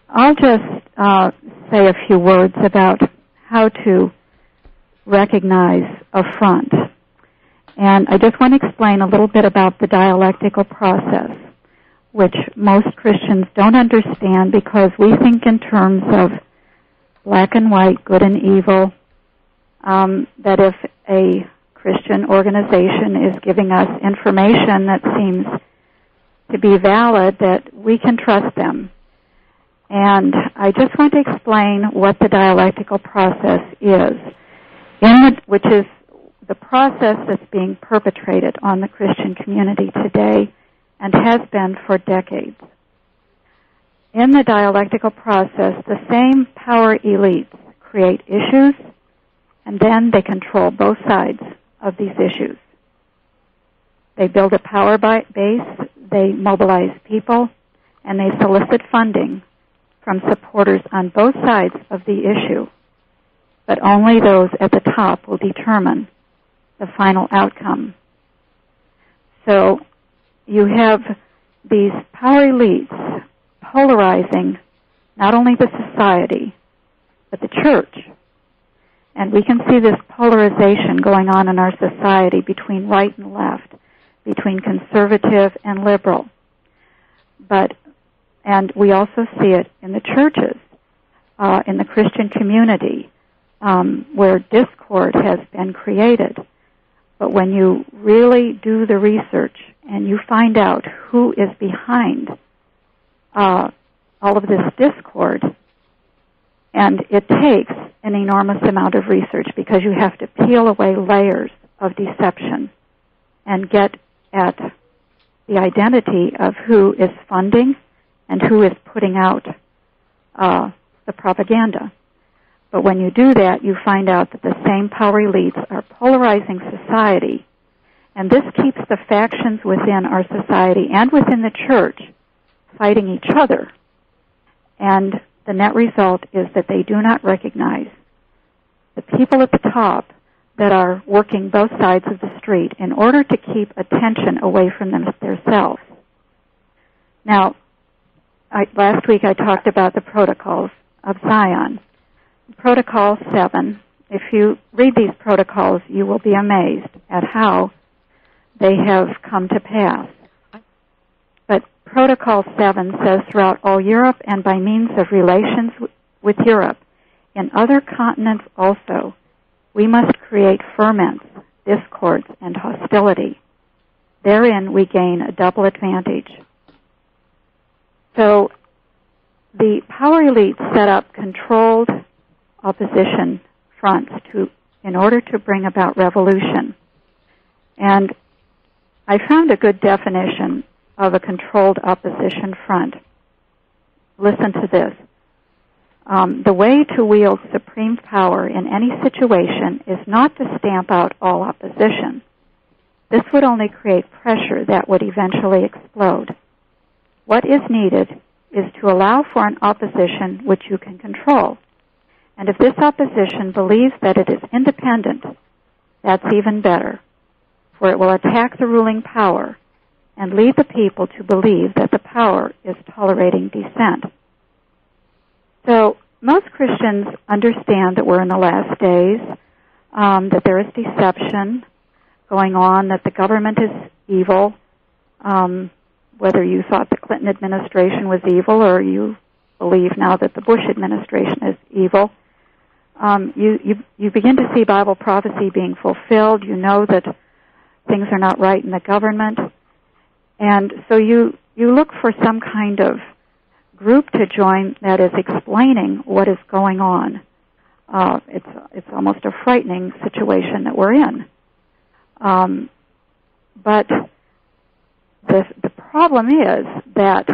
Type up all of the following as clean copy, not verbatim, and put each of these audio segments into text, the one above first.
I'll just say a few words about how to recognize a front. And I just want to explain a little bit about the dialectical process, which most Christians don't understand because we think in terms of black and white, good and evil, that if a Christian organization is giving us information that seems to be valid, that we can trust them. And I just want to explain what the dialectical process is, which is the process that's being perpetrated on the Christian community today and has been for decades. In the dialectical process, the same power elites create issues, and then they control both sides of these issues. They build a power base, they mobilize people, and they solicit funding from supporters on both sides of the issue. But only those at the top will determine the final outcome. So you have these power elites polarizing not only the society, but the church. And we can see this polarization going on in our society between right and left, between conservative and liberal. And we also see it in the churches, in the Christian community, where discord has been created. But when you really do the research and you find out who is behind all of this discord, and it takes an enormous amount of research because you have to peel away layers of deception and get at the identity of who is funding and who is putting out the propaganda. But when you do that, you find out that the same power elites are polarizing society, and this keeps the factions within our society and within the church fighting each other. And the net result is that they do not recognize the people at the top that are working both sides of the street in order to keep attention away from themselves. Now, last week I talked about the protocols of Zion. Protocol 7, if you read these protocols, you will be amazed at how they have come to pass. But Protocol 7 says throughout all Europe and by means of relations with Europe, in other continents also, we must create ferments, discords, and hostility. Therein we gain a double advantage. So the power elites set up controlled opposition fronts in order to bring about revolution. And I found a good definition of a controlled opposition front. Listen to this. The way to wield supreme power in any situation is not to stamp out all opposition. This would only create pressure that would eventually explode. What is needed is to allow for an opposition which you can control. And if this opposition believes that it is independent, that's even better, for it will attack the ruling power and lead the people to believe that the power is tolerating dissent. So most Christians understand that we're in the last days, that there is deception going on, that the government is evil, whether you thought the Clinton administration was evil or you believe now that the Bush administration is evil. You begin to see Bible prophecy being fulfilled. You know that things are not right in the government. And so you look for some kind of group to join that is explaining what is going on. It's almost a frightening situation that we're in. But the problem is that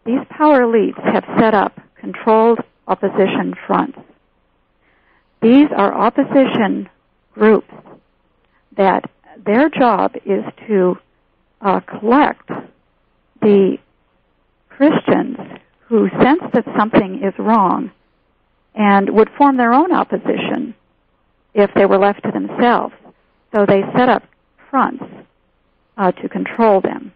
these power elites have set up controlled opposition fronts. These are opposition groups that their job is to collect the Christians who sense that something is wrong and would form their own opposition if they were left to themselves. So they set up fronts to control them.